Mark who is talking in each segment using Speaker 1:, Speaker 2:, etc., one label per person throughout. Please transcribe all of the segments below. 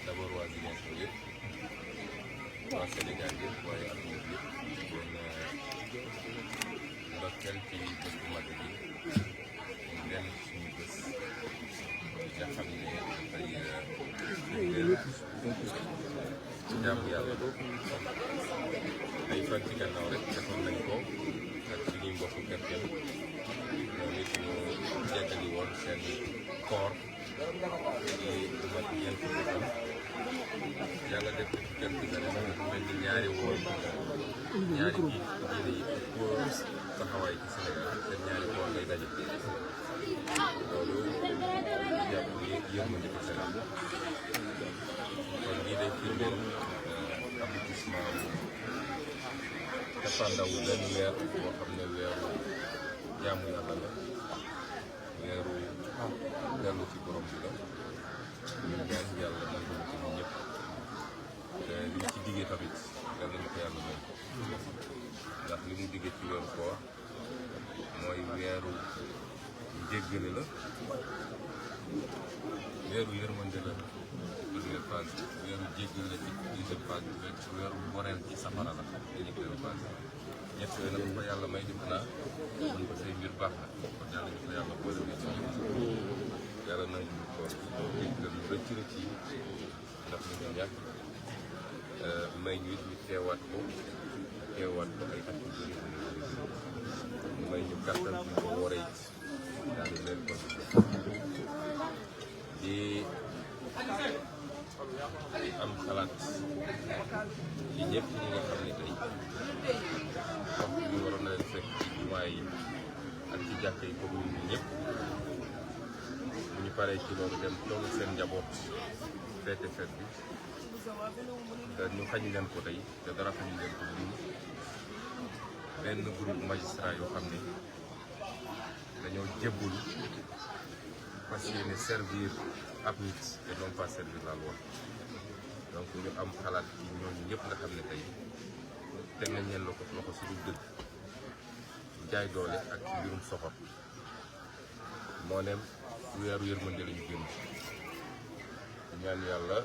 Speaker 1: d'abord waa Ziguinchor yëpp waa Sénégal yëpp waaye adduna bi yëpp doon ndokkeel ci bés bu mag bi ñu dellu ci suñu bés nga xam ne dafay jaamu yàlla ay fan ci gannaaw rek defoon nañ ko ak suñuy mbokku chrétien ñoom it ñu jeggali woon seen koor di mat ñeent fukki fan yàlla def ci quelques années nag mel ni ñaari woor ñaari kii diine yi pour taxawaay ci Sénégal seen ñaari koor lay daje loolu jàpp ni yërmande ci Sénégal kon lii day firndeel aboutissement cappaandawu benn weer boo xam ne weeru jaamu yàlla la weeru dellu ci borom bi la ñu ñaan yàlla nangu ci ñun ñëpp te li ñu ci diggee tamit yàlla na ko yàlla may ndax li mu diggee ci weeru koor mooy weeru jéggale la weeru yërmande la première phase weeru jéggale la ci deuxième phase weeru boreel ci safara la deuxième phase ñett yooyu nag bu ko yàlla may defe naa mën ko say mbir baax na kon yàlla ñu ko yàlla boole ci yàlla nangu ñu koor jéggal ñu rëcc rëcc yi ndax ñu ñàkk may ñu it ñu teewaat ko ay at yu bëri may ñu kàttan ñu ko wooree it daal di leen ko di am xalaat ci ñëpp ñi nga xam ne tey wax ñu waroon na leen fekk ci jumaa yi ak ci jàkka yi comme ñun ñëpp bu ñu paree ci loolu dem toog seen njaboot feete feet bi te ñu xañ leen ko tey te dara xañ leen ko lii benn groupe magistrat yoo xam ne dañoo jébbul fas yéene servir ab nit et non pas servir la loi donc ñu am xalaat ci ñooñu ñëpp nga xam ne tey teg nañ leen loxo su dul dëgg jaay doole ak ci mbirum soxor moo neem weeru yërmande la ñu génn ñaan yàlla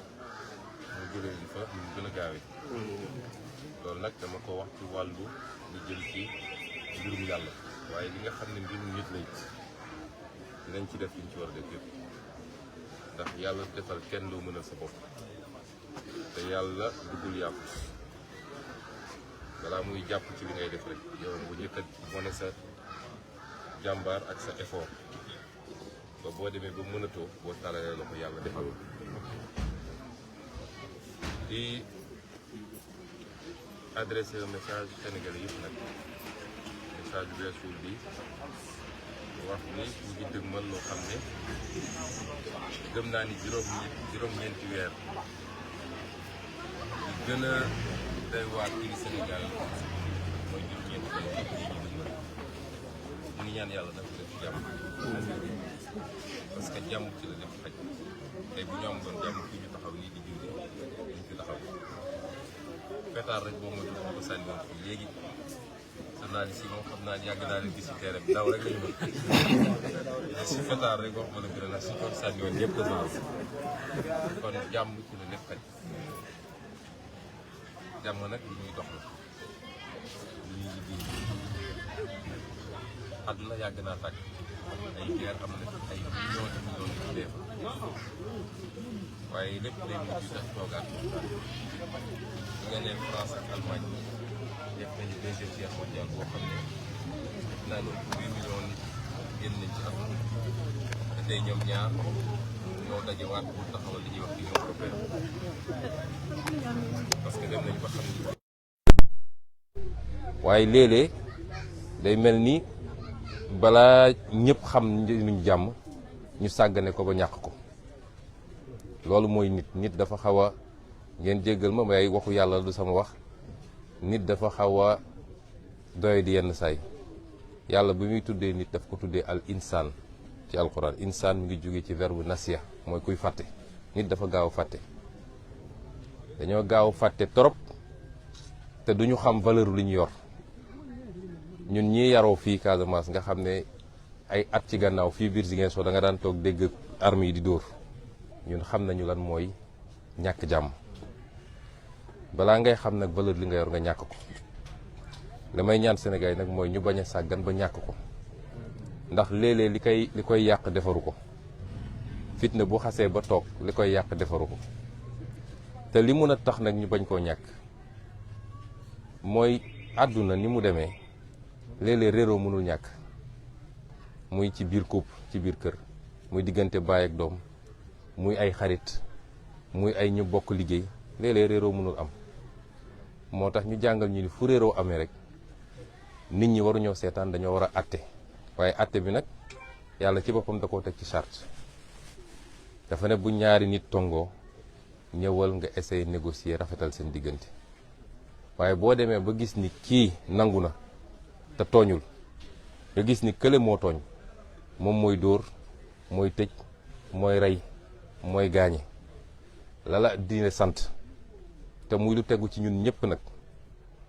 Speaker 1: mu jëlee ñu fa ñu gën a gaawee loolu nag dama ko wax ci wàllu lu jëm ci mbirum yàlla waaye li nga xam ne mbirum nit la it dinañ ci def liñ ci war a def yëpp ndax yàlla defal kenn doo mënal sa bopp te yàlla duggul yàpp balaa muy jàpp ci li ngay def rek yow bu njëkk a wane sa jàmbaar ak sa effort ba boo demee ba mënatoo boo talalee la ko yàlla defal di adressé un message sénégalais yëpp nag message bu weesul bi wax ni ñu ngi dëgmal loo xam ne gëm naa ni juróom-ñeenti weer li gën a doy waar ci Sénégal mooy juróom-ñeenti weer yi ñu dëgmal ñu ngi ñaan yàlla nag def jàmm parce que jàmm ci la def xaj tey bu ñu am doon jàmm fii ñu taxaw nii di julli ñu fi taxaw fetaar rek boo moytu ko sànni woon fii léegi journaliste yi moom xam naa yàgg naa leen gis ci terrain bi daw rek lañu mën si fetaar rek wax ma la gën a si ko sànni woon yëpp la kon jàmm ci la lépp xaj jàmm nag li ñuy dox la li ñuy liggéey àdduna yàgg naa tàkk ay guerre am na ay millions de millions de dee waaye lépp day mujj sax toogaat li nga ne France ak Allemagne def nañu deuxième guerre mondiale boo xam ne def naa ne 8 millions nit génn nañ ci am te tey ñoom ñaar ñoo dajewaat pour taxawal li ñuy wax Union européenne parce que dem nañu ba xam ni. waaye léeg-léeg day mel ni balaa ñëpp xam njëriñu jàmm ñu sàggane ko ba ñàkk ko loolu mooy nit dafa xaw a ngeen jéggal ma may waxu yàlla du sama wax nit dafa xaw a doy di yenn saay yàlla bi muy tuddee nit daf ko tuddee al insaan ci alquran insaan mi ngi jóge ci verbe nasiya mooy kuy fàtte nit dafa gaaw fàtte dañoo gaaw fàtte trop te duñu xam valeur li ñu yor ñun ñii yaroo fii Casamance nga xam ne ay at ci gannaaw fii biir Ziguinchor da nga daan toog dégg armes yi di dóor ñun xam nañu lan mooy ñàkk jàmm. balaa ngay xam nag valeur li nga yor nga ñàkk ko li may ñaan Sénégal yi nag mooy ñu bañ a sàggan ba ñàkk ko ndax léeg-léeg li koy yàq defaru ko fitna bu xasee ba toog li koy yàq defaru ko te li mun a tax nag ñu bañ koo ñàkk mooy àdduna ni mu demee léeg-léeg réeroo mënul ñàkk muy ci biir couple ci biir kër muy diggante baay ak doom muy ay xarit muy ay ñu bokk liggéey léeg-léeg réeroo mënul am moo tax ñu jàngal ñu ni fu réeroo amee rek nit ñi waruñoo seetaan dañoo war a atte waaye atte bi nag yàlla ci boppam da koo teg ci charte dafa ne bu ñaari nit tongoo ñëwal nga essayer négocier rafetal seen diggante waaye boo demee ba gis ni kii nangu na te tooñul nga gis ni kële moo tooñ moom mooy dóor mooy tëj mooy rey mooy gaañe lala diine sant te muy lu tegu ci ñun ñëpp nag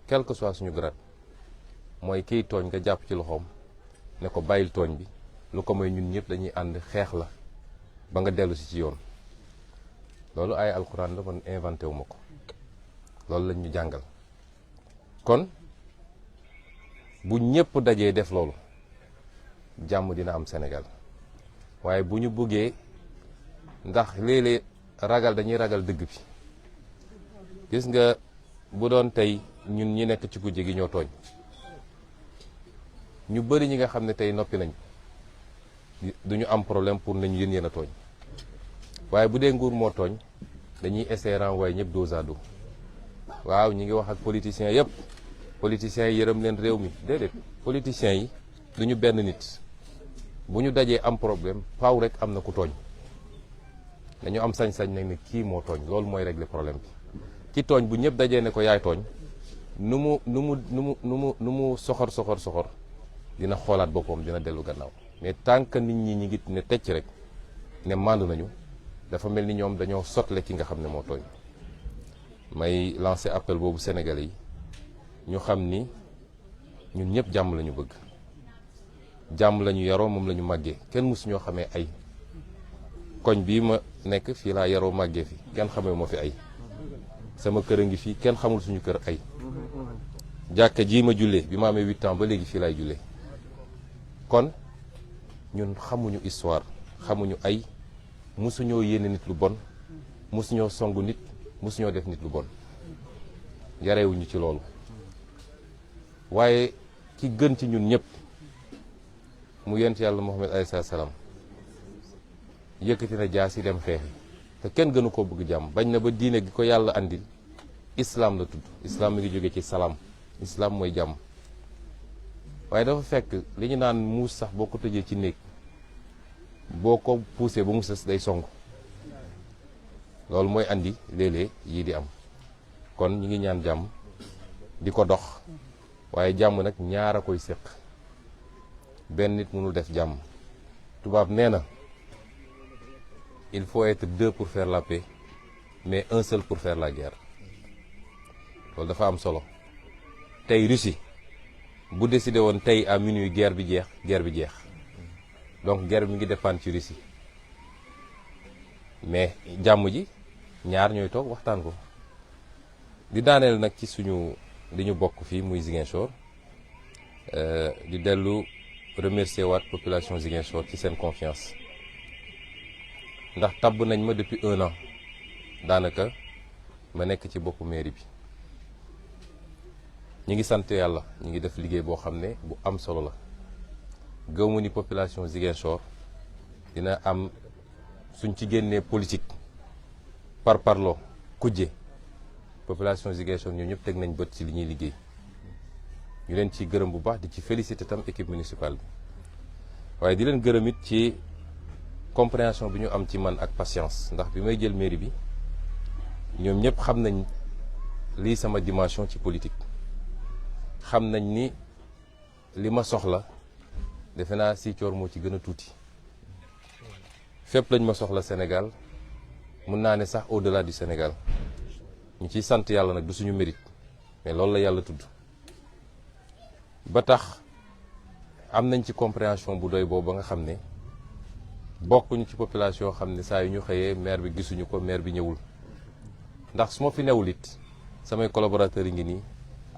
Speaker 1: quel que soit suñu grade mooy kiy tooñ nga jàpp ci loxoom ne ko bàyyil tooñ bi lu ko mooy ñun ñëpp dañuy ànd xeex la ba nga dellu si ci yoon loolu ay alxuraan la man inventé wu ma ko loolu lañ ñu jàngal kon bu ñëpp dajee def loolu jàmm dina am Sénégal waaye bu ñu bëggee ndax léeg-léeg ragal dañuy ragal dëgg bi gis nga bu doon tey ñun ñi nekk ci kujje gi ñoo tooñ ñu bëri ñi nga xam ne tey noppi nañ duñu am problème pour nañu yéen a tooñ waaye bu dee nguur moo tooñ dañuy essayer renvoyer ñëpp dos à dos waaw ñi ngi wax ak politiciens yëpp politiciens yi yërëm leen réew mi déedéet politiciens yi duñu benn nit bu ñu dajee am problème faaw rek am na ku tooñ dañu am sañ-sañ nag ne kii moo tooñ loolu mooy régler problème bi ci tooñ bu ñëpp dajee ne ko yaay tooñ nu mu soxor dina xoolaat boppam dina dellu gannaaw mais tant que nit ñi ñi ngi ne tecc rek ne màndu nañu dafa mel ni ñoom dañoo sotle ki nga xam ne moo tooñ may lancer appel boobu Sénégalais yi ñu xam ni ñun ñëpp jàmm la ñu bëgg jàmm la ñu yaroo moom la ñu màggee kenn mësu ñoo xamee ay koñ bii ma nekk fii laa yaroo màggee fi kenn xamee moo fi ay sama kër a ngi fii kenn xamul suñu kër ay jàkka jii ma jullee bi ma amee 8 ans ba léegi fii laay jullee kon ñun xamuñu histoire xamuñu ay mësuñoo yéene nit lu bon mësuñoo songu nit mësuñoo def nit lu bon yarewuñu ci loolu waaye ki gën ci ñun ñëpp mu yent yàlla Muhammad alayhi salaam yëkkati na jaas yi dem xeexi te kenn gënu koo bëgg jàmm bañ na ba diine gi ko yàlla andil islam la tudd islam mi ngi jóge ci salaam islam mooy jàmm waaye dafa fekk li ñu naan muus sax boo ko tëjee ci néeg boo ko poussé ba mu sës day song loolu mooy andi léeg-léeg yii di am kon ñi ngi ñaan jàmm di ko dox waaye jàmm nag ñaar a koy séq benn nit mënul def jàmm tubaab nee na il faut être 2 pour faire la paix mais un seul pour faire la guerre loolu dafa am solo tey Russie bu décidé woon tey à minuit guerre bi jeex donc guerre bi mi ngi dépendre ci Russie mais jàmm ji ñaar ñooy toog waxtaan ko di daaneel nag ci suñu li ñu bokk fii muy Ziguinchor di dellu remercier waat population Ziguinchor ci seen confiance ndax tabb nañ ma depuis 1 an daanaka ma nekk ci boppu mairie bi ñi ngi sant yàlla ñi ngi def liggéey boo xam ne bu am solo la gëwmu ni population Ziguinchor dina am suñ ci génnee politique par parloo kujje population Ziguinchor ñoom ñëpp teg nañ bët ci li ñuy liggéey ñu leen ci gërëm bu baax di ci féliciter tam équipe municipale bi waaye di leen gërëm it ci compréhension bi ñu am ci man ak patience ndax bi may jël mairie bi ñoom ñëpp xam nañ lii sama dimension ci politique xam nañ ni li ma soxla defe naa Ziguinchor moo ci gën a tuuti fépp lañ ma soxla Sénégal mun naa ne sax au-delà du Sénégal ñu ciy sant yàlla nag du suñu mérite mais loolu la yàlla tudd ba tax am nañ ci compréhension bu doy boobu ba nga xam ne bokkuñu ci population xam ne saa yu ñu xëyee maire bi gisuñu ko maire bi ñëwul ndax su ma fi newul it samay collaborateurs yi ngi nii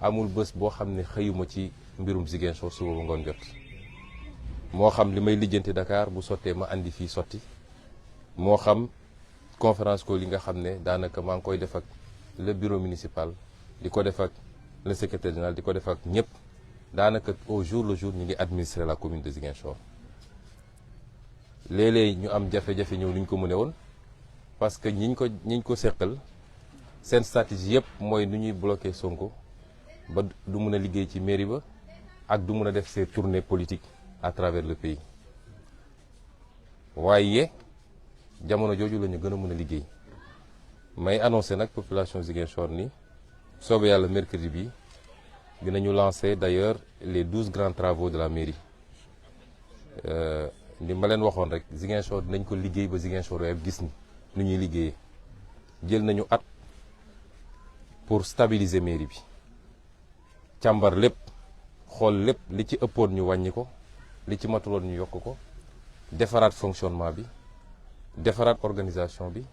Speaker 1: amul bés boo xam ne xëyuma ci mbirum Ziguinchor suba ba ngoon jot moo xam li may lijjanti Dakar bu sottee ma andi fii sotti moo xam conférence call yi nga xam ne daanaka maa ngi koy def ak le bureau municipal di ko def ak le secrétaire général di ko def ak ñëpp daanaka au jour le jour ñu ngi administrer la commune de Ziguinchor léeg-léeg ñu am jafe-jafe ñëw ni ñu ko mëne woon parce que ñiñ ko seqal seen stratégie yëpp mooy nu ñuy bloquer Sonko ba du mun a liggéey ci mairie ba ak du mun a def ses tournées politiques à travers le pays waaye jamono jooju la ñu gën a mën a liggéey may annoncé nag population Ziguinchor ni soobee yàlla mercredi bi dinañu lancer d'ailleurs les 12 grands travaux de la mairie li ma leen waxoon rek Ziguinchor dinañ ko liggéey ba Ziguinchor yëpp gis ni nu ñuy liggéeyee jël nañu at pour stabiliser mairie bi càmbar lépp xool lépp li ci ëppoon ñu wàññi ko li ci matuloon ñu yokk ko defaraat fonctionnement bi defaraat organisation bi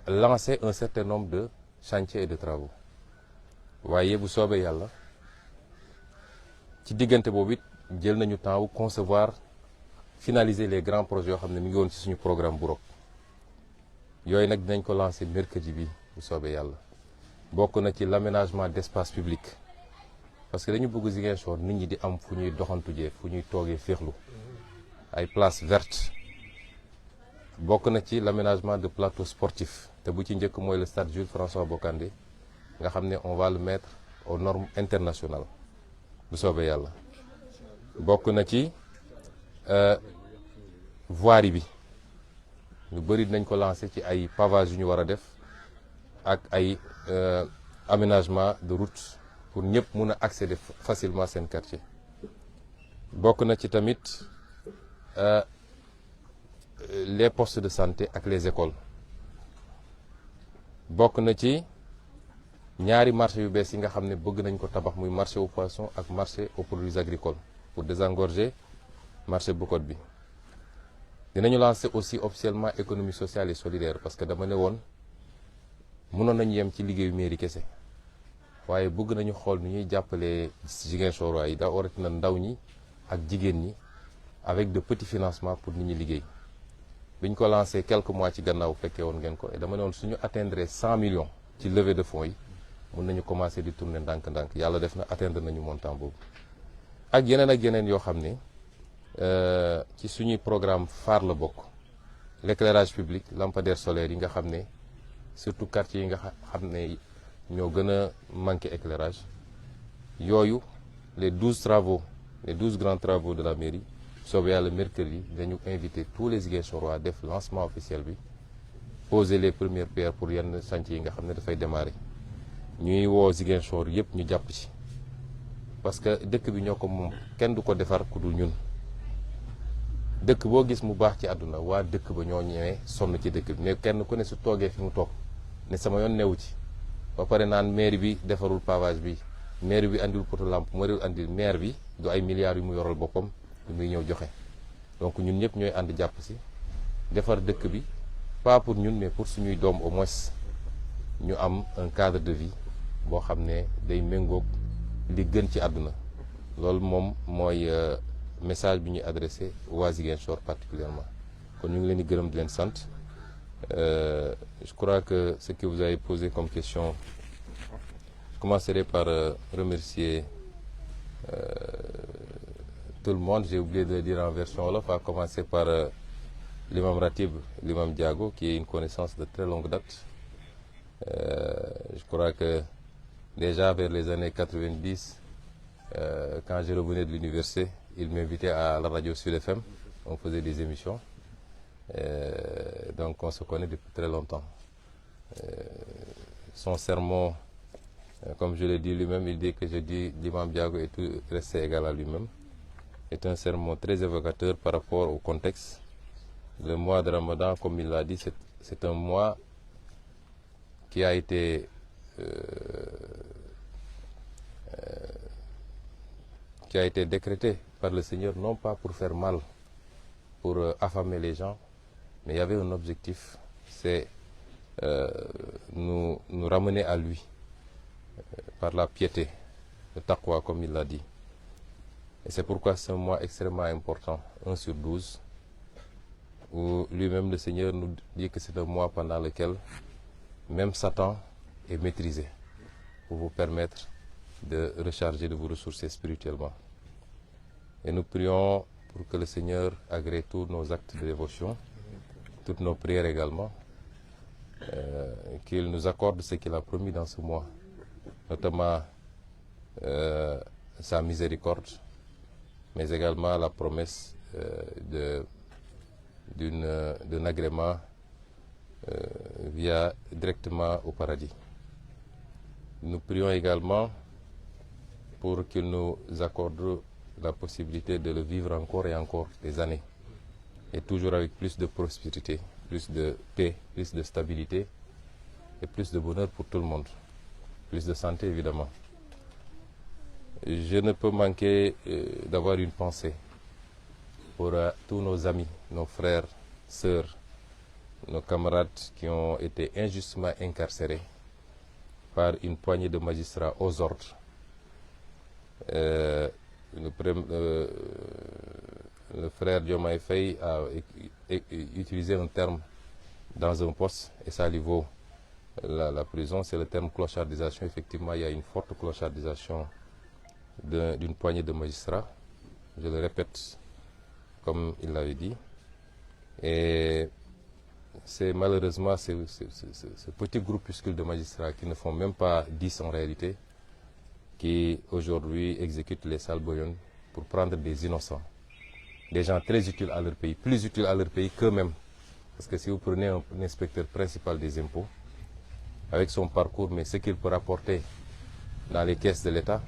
Speaker 1: lancer un certain nombre de chantiers et de travaux waaye bu soobee yàlla ci diggante boobu it jël nañu temps wu concevoir finaliser les grands projets yoo xam ne mi ngi woon ci suñu programme bu rok yooyu nag dinañ ko lancer mercredi bi bu soobee yàlla bokk na ci l'aménagement d'espace public parce que dañu bëgg Ziguinchor nit ñi di am fu ñuy doxantu jee fu ñuy toogee féexlu ay places vertes bokk na ci l'aménagement de plateaux sportifs te bu ci njëkk mooy le stade Jules François Bocandé nga xam ne on va le mettre aux normes internationales bu soobee yàlla bokk na ci voirie bi lu bëri dinañ ko lancer ci ay pavage yu ñu war a def ak ay aménagement de route pour ñëpp mun a accéder facilement seen quartier bokk na ci tamit les postes de santé ak les écoles bokk na ci ñaari marché yu bees yi nga xam ne bëgg nañ ko tabax muy marché aux poissons ak marché aux produits agricoles pour désengorger marché Boucotte bi dinañu lancer aussi officiellement économie sociale et solidaire parce que dama ne woon mënoon nañu yem ci liggéeyu mairie kese waaye bëgg nañu xool nu ñuy jàppalee Ziguinchor waay da waratina ndaw ñi ak jigéen ñi avec de petits financements pour nit ñi liggéey biñ ko lancé quelques mois ci gannaaw fekkee woon ngeen ko et dama ne woon suñu atteindre 100 millions ci levée de fonds yi mën nañu commencer di tourner ndànk-ndànk yàlla def na atteindre nañu montant boobu ak yeneen yoo xam ne ci suñuy programme phare la bokk l'éclairage public lampadaire solaire yi nga xam ne surtout quartiers yi nga xam ne ñoo gën a manqué éclairage yooyu les 12 grands travaux de la mairie soobee yàlla mercredi dañu invité tous les Ziguinchorois def lancement officiel bi poser les premières pierres pour yenn chantiers yi nga xam ne dafay démarrer ñuy woo Ziguinchor yëpp ñu jàpp ci parce que dëkk bi ñoo ko moom kenn du ko defar ku dul ñun dëkk boo gis mu baax ci àdduna waa dëkk ba ñoo ñëwee sonn ci dëkk bi mais kenn ku ne su toogee fi mu toog ne sama yoon newu ci ba pare naan maire bi defarul pavage bi maire bi andil poto lampe maire andil maire bi du ay milliards yu mu yoral boppam yu muy ñëw joxe donc ñun ñëpp ñooy ànd jàpp si defar dëkk bi pas pour ñun mais pour suñuy doom au moins ñu am un cadre de vie boo xam ne day méngoog li gën ci àdduna loolu moom mooy message bi ñuy adressé waa Ziguinchor particulièrement kon ñu ngi leen di gërëm di leen sant je crois que ce que vous avez posé comme question je commencerai par remercier tout le monde j'ai oublié de le dire en version wolof à commencer par l'imam Ratib l'imam Diago qui est une connaissance de très longue date je crois que déjà vers les années 90 quand je revenais de l'université il m'invitait à la radio Sud FM on faisait des émissions donc on se connaît depuis très longtemps son sermon comme je l'ai dit lui-même il dit que je dis l'imam Diago est tout resté égal à lui-même est un sermon très évocateur par rapport au contexte. Le mois de Ramadan, comme il l'a dit, c'est un mois qui a été qui a été décrété par le Seigneur, non pas pour faire mal, pour affamer les gens, mais il y avait un objectif, c'est nous ramener à lui, par la piété, le taqwa comme il l'a dit. Et c'est pourquoi c'est un mois extrêmement important, 1/12, où lui-même le Seigneur nous dit que c'est un mois pendant lequel même Satan est maîtrisé, pour vous permettre de recharger, de vous ressourcer spirituellement. Et nous prions pour que le Seigneur agrée tous nos actes de dévotion, toutes nos prières également, qu'il nous accorde ce qu'il a promis dans ce mois, notamment sa miséricorde, mais également la promesse d'un agrément directement au paradis. Nous prions également pour qu'il nous accorde la possibilité de le vivre encore et encore des années, et toujours avec plus de prospérité, plus de paix, plus de stabilité et plus de bonheur pour tout le monde, plus de santé évidemment. Je ne peux manquer d'avoir une pensée pour tous nos amis, nos frères, sœurs, nos camarades qui ont été injustement incarcérés par une poignée de magistrats aux ordres. Le frère Diomaye Faye a utilisé un terme dans un poste, et ça lui vaut la prison, c'est le terme clochardisation. Effectivement, il y a une forte clochardisation d'une poignée de magistrats, je le répète comme il l'avait dit, et c'est malheureusement ce petit groupuscule de magistrats qui ne font même pas 10 en réalité, qui aujourd'hui exécutent les sales boyons pour prendre des innocents, des gens très utiles à leur pays, plus utiles à leur pays qu'eux-mêmes. Parce que si vous prenez un inspecteur principal des impôts, avec son parcours, mais ce qu'il peut rapporter dans les caisses de l'État,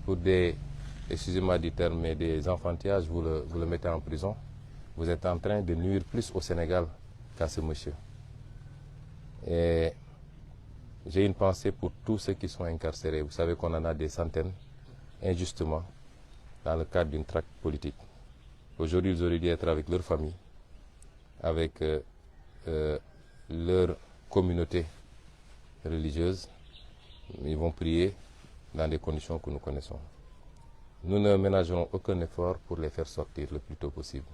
Speaker 1: pour des, excusez-moi du terme, mais des enfantillages, vous le mettez en prison, vous êtes en train de nuire plus au Sénégal qu'à ce monsieur. Et j'ai une pensée pour tous ceux qui sont incarcérés. Vous savez qu'on en a des centaines, injustement, dans le cadre d'une traque politique. Aujourd'hui, ils auraient dû être avec leur famille, avec leur communauté religieuse. Ils vont prier dans des conditions que nous connaissons. Nous ne ménagerons aucun effort pour les faire sortir le plus tôt possible.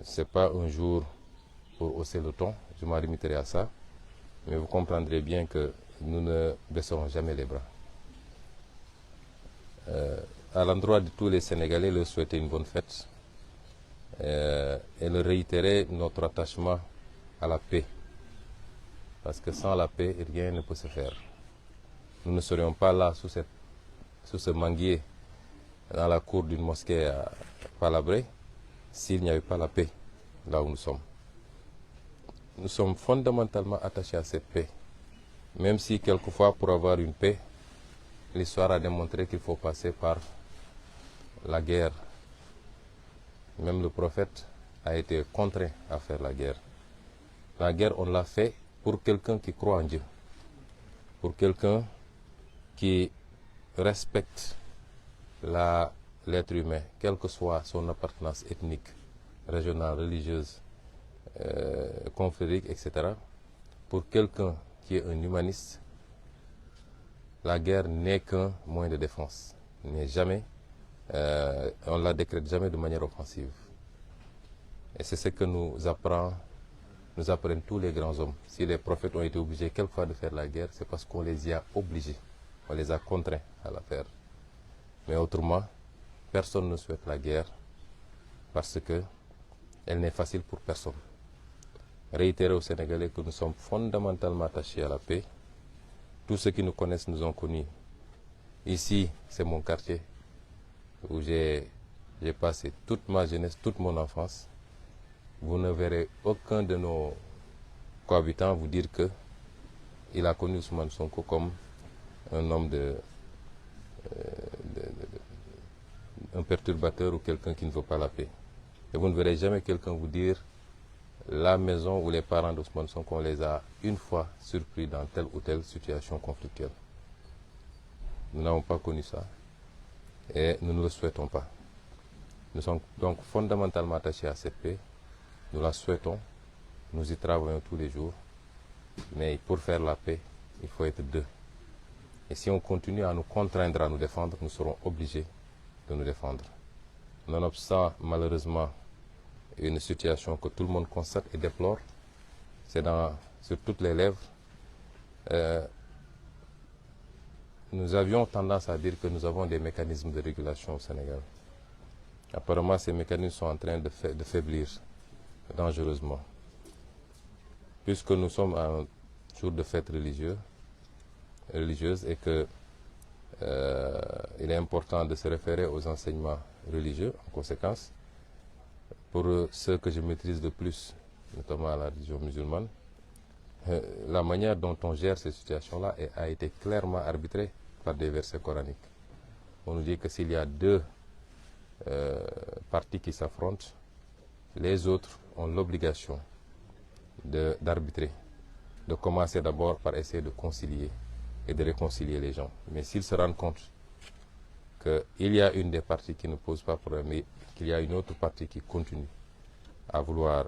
Speaker 1: Ce n'est pas un jour pour hausser le ton, je m'en limiterai à ça, mais vous comprendrez bien que nous ne baisserons jamais les bras. À l'endroit de tous les Sénégalais, leur souhaiter une bonne fête et leur réitérer notre attachement à la paix. Parce que sans la paix, rien ne peut se faire. Nous ne serions pas là sous ce manguier dans la cour d'une mosquée à Palabré s'il n'y avait pas la paix là où nous sommes. Nous sommes fondamentalement attachés à cette paix. Même si quelquefois pour avoir une paix, l'histoire a démontré qu'il faut passer par la guerre. Même le prophète a été contraint à faire la guerre. La guerre, on l'a fait pour quelqu'un qui croit en Dieu, pour quelqu'un qui respecte l'être humain, quelle que soit son appartenance ethnique, régionale, religieuse, confrérique, etc. Pour quelqu'un qui est un humaniste, la guerre n'est qu'un moyen de défense, n'est jamais, on ne la décrète jamais de manière offensive. Et c'est ce que nous apprennent tous les grands hommes. Si les prophètes ont été obligés quelquefois de faire la guerre, c'est parce qu'on les y a obligés, on les a contraints à la faire. Mais autrement, personne ne souhaite la guerre parce qu'elle n'est facile pour personne. Réitérer aux Sénégalais que nous sommes fondamentalement attachés à la paix. Tous ceux qui nous connaissent nous ont connus. Ici, c'est mon quartier où j'ai passé toute ma jeunesse, toute mon enfance. Vous ne verrez aucun de nos cohabitants vous dire qu'il a connu Ousmane Sonko comme un homme un perturbateur ou quelqu'un qui ne veut pas la paix. Et vous ne verrez jamais quelqu'un vous dire la maison où les parents d'Ousmane Sonko, on les a une fois surpris dans telle ou telle situation conflictuelle. Nous n'avons pas connu ça et nous ne le souhaitons pas. Nous sommes donc fondamentalement attachés à cette paix. Nous la souhaitons, nous y travaillons tous les jours. Mais pour faire la paix, il faut être deux. Et si on continue à nous contraindre à nous défendre, nous serons obligés de nous défendre. Nonobstant malheureusement une situation que tout le monde constate et déplore, c'est sur toutes les lèvres. Nous avions tendance à dire que nous avons des mécanismes de régulation au Sénégal. Apparemment, ces mécanismes sont en train de faiblir dangereusement. Puisque nous sommes à un jour de fête religieuse et que il est important de se référer aux enseignements religieux en conséquence. Pour ceux que je maîtrise le plus, notamment à la religion musulmane, la manière dont on gère ces situations-là a été clairement arbitrée par des versets coraniques. On nous dit que s'il y a deux parties qui s'affrontent, les autres ont l'obligation d'arbitrer, de commencer d'abord par essayer de concilier et de réconcilier les gens. Mais s'ils se rendent compte qu'il y a une des parties qui ne pose pas problème, mais qu'il y a une autre partie qui continue à vouloir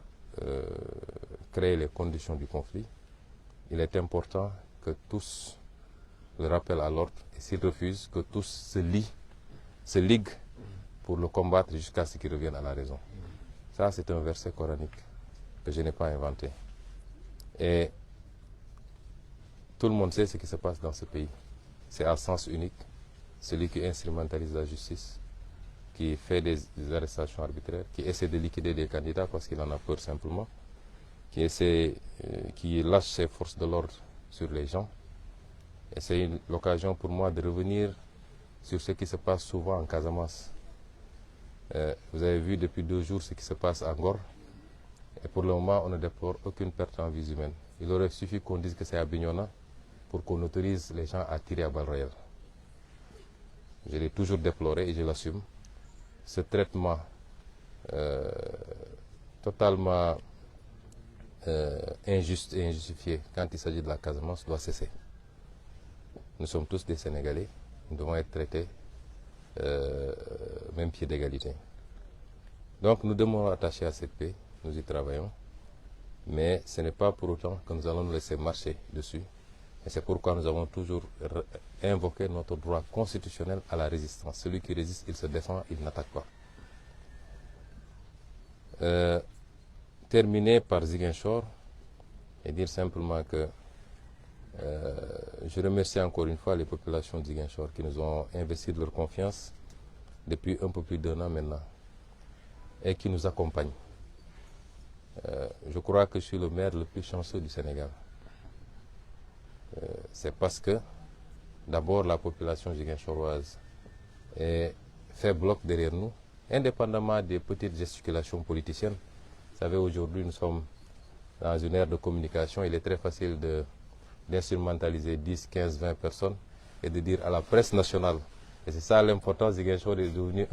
Speaker 1: créer les conditions du conflit, il est important que tous le rappellent à l'ordre et s'ils refusent, que tous se liguent pour le combattre jusqu'à ce qu'ils reviennent à la raison. Ça, c'est un verset coranique que je n'ai pas inventé. Et tout le monde sait ce qui se passe dans ce pays. C'est à sens unique. Celui qui instrumentalise la justice, qui fait des arrestations arbitraires, qui essaie de liquider des candidats parce qu'il en a peur simplement, qui lâche ses forces de l'ordre sur les gens. Et c'est l'occasion pour moi de revenir sur ce qui se passe souvent en Casamance. Vous avez vu depuis 2 jours ce qui se passe à Ngor. Et pour le moment, on ne déplore aucune perte en vie humaine. Il aurait suffi qu'on dise que c'est à Bignona pour qu'on autorise les gens à tirer à balles réelles. Je l'ai toujours déploré et je l'assume. Ce traitement totalement injuste et injustifié quand il s'agit de la Casamance doit cesser. Nous sommes tous des Sénégalais, nous devons être traités même pied d'égalité. Donc nous demeurons attachés à cette paix, nous y travaillons, mais ce n'est pas pour autant que nous allons nous laisser marcher dessus. Et c'est pourquoi nous avons toujours invoqué notre droit constitutionnel à la résistance. Celui qui résiste, il se défend, il n'attaque pas. Terminer par Ziguinchor et dire simplement que je remercie encore une fois les populations de Ziguinchor qui nous ont investi de leur confiance depuis un peu plus d'1 an maintenant et qui nous accompagnent. Je crois que je suis le maire le plus chanceux du Sénégal. C'est parce que d'abord la population ziguinchoroise fait bloc derrière nous, indépendamment des petites gesticulations politiciennes. Vous savez, aujourd'hui nous sommes dans une ère de communication, il est très facile d'instrumentaliser 10, 15, 20 personnes et de dire à la presse nationale. Et c'est ça l'importance, Ziguinchor est devenu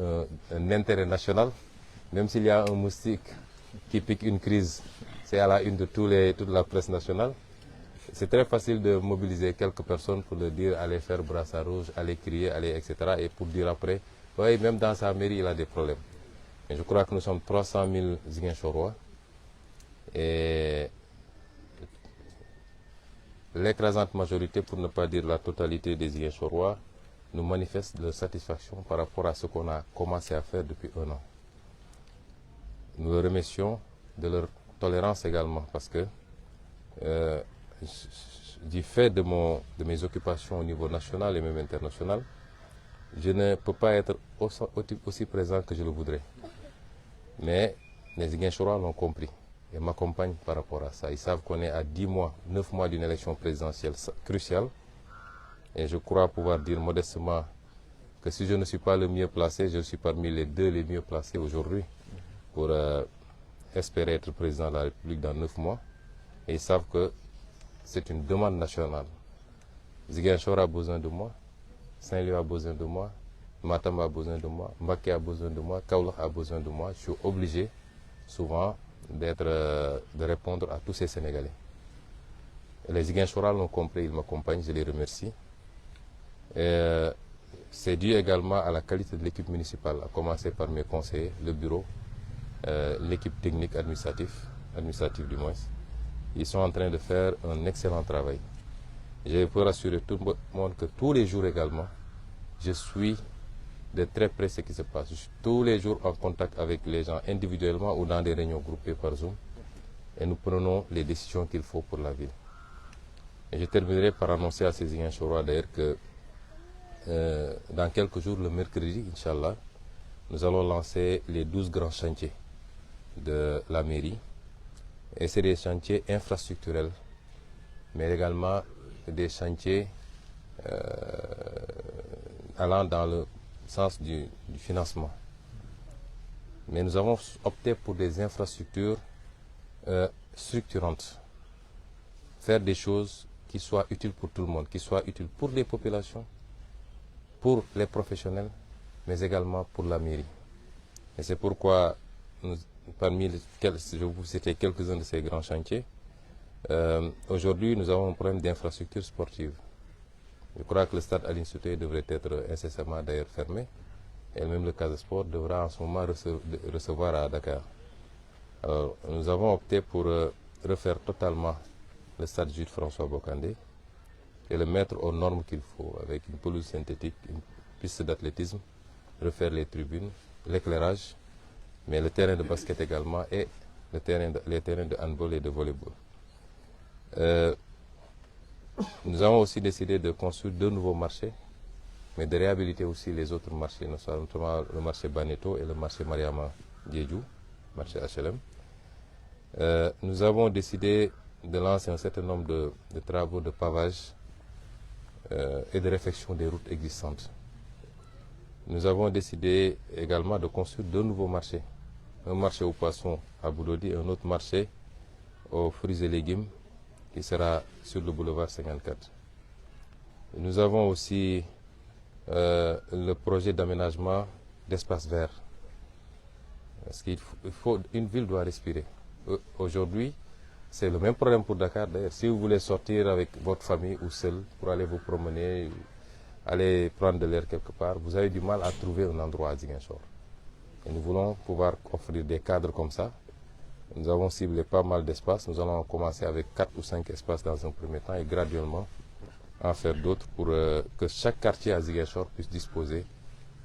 Speaker 1: un intérêt national, même s'il y a un moustique qui pique une crise, c'est à la une de toute la presse nationale. C'est très facile de mobiliser quelques personnes pour leur dire allez faire brassard rouge, allez crier, allez, etc. Et pour dire après, oui, même dans sa mairie, il a des problèmes. Mais je crois que nous sommes 300 000 Ziguinchorois. Et l'écrasante majorité, pour ne pas dire la totalité des Ziguinchorois, nous manifeste leur satisfaction par rapport à ce qu'on a commencé à faire depuis 1 an. Nous les remercions de leur tolérance également parce que du fait de mes occupations au niveau national et même international, je ne peux pas être aussi présent que je le voudrais. Mais les Ziguinchorois l'ont compris et m'accompagnent par rapport à ça. Ils savent qu'on est à 10 mois, 9 mois d'une élection présidentielle cruciale. Et je crois pouvoir dire modestement que si je ne suis pas le mieux placé, je suis parmi les 2 les mieux placés aujourd'hui pour espérer être président de la République dans 9 mois. Et ils savent que c'est une demande nationale. Ziguinchor a besoin de moi, Saint-Louis a besoin de moi, Matam a besoin de moi, Mbacké a besoin de moi, Kaolack a besoin de moi. Je suis obligé souvent de répondre à tous ces Sénégalais. Et les Ziguinchorois l'ont compris, ils m'accompagnent, je les remercie. C'est dû également à la qualité de l'équipe municipale, à commencer par mes conseillers, le bureau, l'équipe technique administrative du moins. Ils sont en train de faire un excellent travail. Je peux rassurer tout le monde que tous les jours également, je suis de très près ce qui se passe. Je suis tous les jours en contact avec les gens individuellement ou dans des réunions groupées par Zoom. Et nous prenons les décisions qu'il faut pour la ville. Et je terminerai par annoncer à ces Ziguinchorois d'ailleurs que dans quelques jours, le mercredi, Inch'Allah, nous allons lancer les 12 grands chantiers de la mairie. Et c'est des chantiers infrastructurels, mais également des chantiers allant dans le sens du financement. Mais nous avons opté pour des infrastructures structurantes. Faire des choses qui soient utiles pour tout le monde, qui soient utiles pour les populations, pour les professionnels, mais également pour la mairie. Et c'est pourquoi, parmi lesquels je vais vous citer quelques-uns de ces grands chantiers, aujourd'hui nous avons un problème d'infrastructure sportive. Je crois que le stade Aline Sitoé devrait être incessamment d'ailleurs fermé, et même le Casa Sport devra en ce moment recevoir à Dakar. Alors, nous avons opté pour refaire totalement le stade Jules François Bocandé et le mettre aux normes qu'il faut, avec une pelouse synthétique, une piste d'athlétisme, refaire les tribunes, l'éclairage, mais le terrain de basket également et les terrains de handball et de volleyball. Nous avons aussi décidé de construire 2 nouveaux marchés, mais de réhabiliter aussi les autres marchés, notamment le marché Baneto et le marché Mariama Diédhiou, marché HLM. Nous avons décidé de lancer un certain nombre de travaux de pavage et de réfection des routes existantes. Nous avons décidé également de construire 2 nouveaux marchés. Un marché aux poissons à Boulodi et un autre marché aux fruits et légumes qui sera sur le boulevard 54. Nous avons aussi le projet d'aménagement d'espaces verts. Parce une ville doit respirer. Aujourd'hui, c'est le même problème pour Dakar d'ailleurs. Si vous voulez sortir avec votre famille ou seul pour aller vous promener, aller prendre de l'air quelque part, vous avez du mal à trouver un endroit à Ziguinchor. Et nous voulons pouvoir offrir des cadres comme ça. Nous avons ciblé pas mal d'espaces. Nous allons commencer avec 4 ou 5 espaces dans un premier temps et graduellement en faire d'autres pour que chaque quartier à Ziguinchor puisse disposer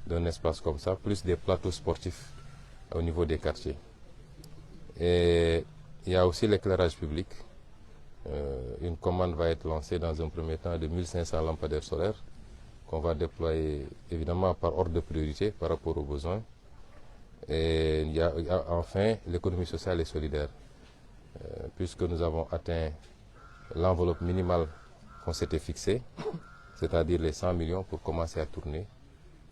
Speaker 1: d'un espace comme ça, plus des plateaux sportifs au niveau des quartiers. Et il y a aussi l'éclairage public. Une commande va être lancée dans un premier temps de 1500 lampadaires solaires qu'on va déployer évidemment par ordre de priorité par rapport aux besoins. Et il y a enfin l'économie sociale et solidaire, puisque nous avons atteint l'enveloppe minimale qu'on s'était fixée, c'est-à-dire les 100 millions pour commencer à tourner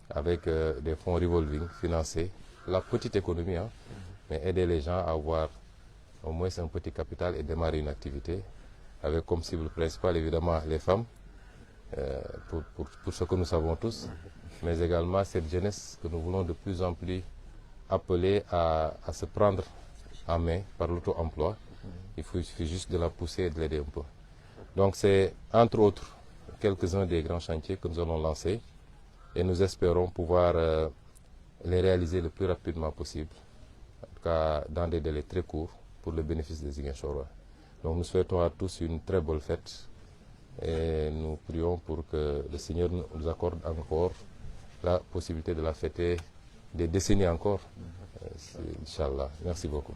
Speaker 1: avec des fonds revolving financés, la petite économie, hein, mais aider les gens à avoir au moins un petit capital et démarrer une activité, avec comme cible principale évidemment les femmes, pour ce que nous savons tous, mais également cette jeunesse que nous voulons de plus en plus appeler à se prendre en main par l'auto-emploi. Il suffit juste de la pousser et de l'aider un peu. Donc c'est entre autres quelques-uns des grands chantiers que nous allons lancer et nous espérons pouvoir les réaliser le plus rapidement possible, en tout cas dans des délais très courts pour le bénéfice des Ziguinchorois. Donc nous souhaitons à tous une très bonne fête et nous prions pour que le Seigneur nous accorde encore la possibilité de la fêter des décennies encore. Inch'Allah. Merci beaucoup.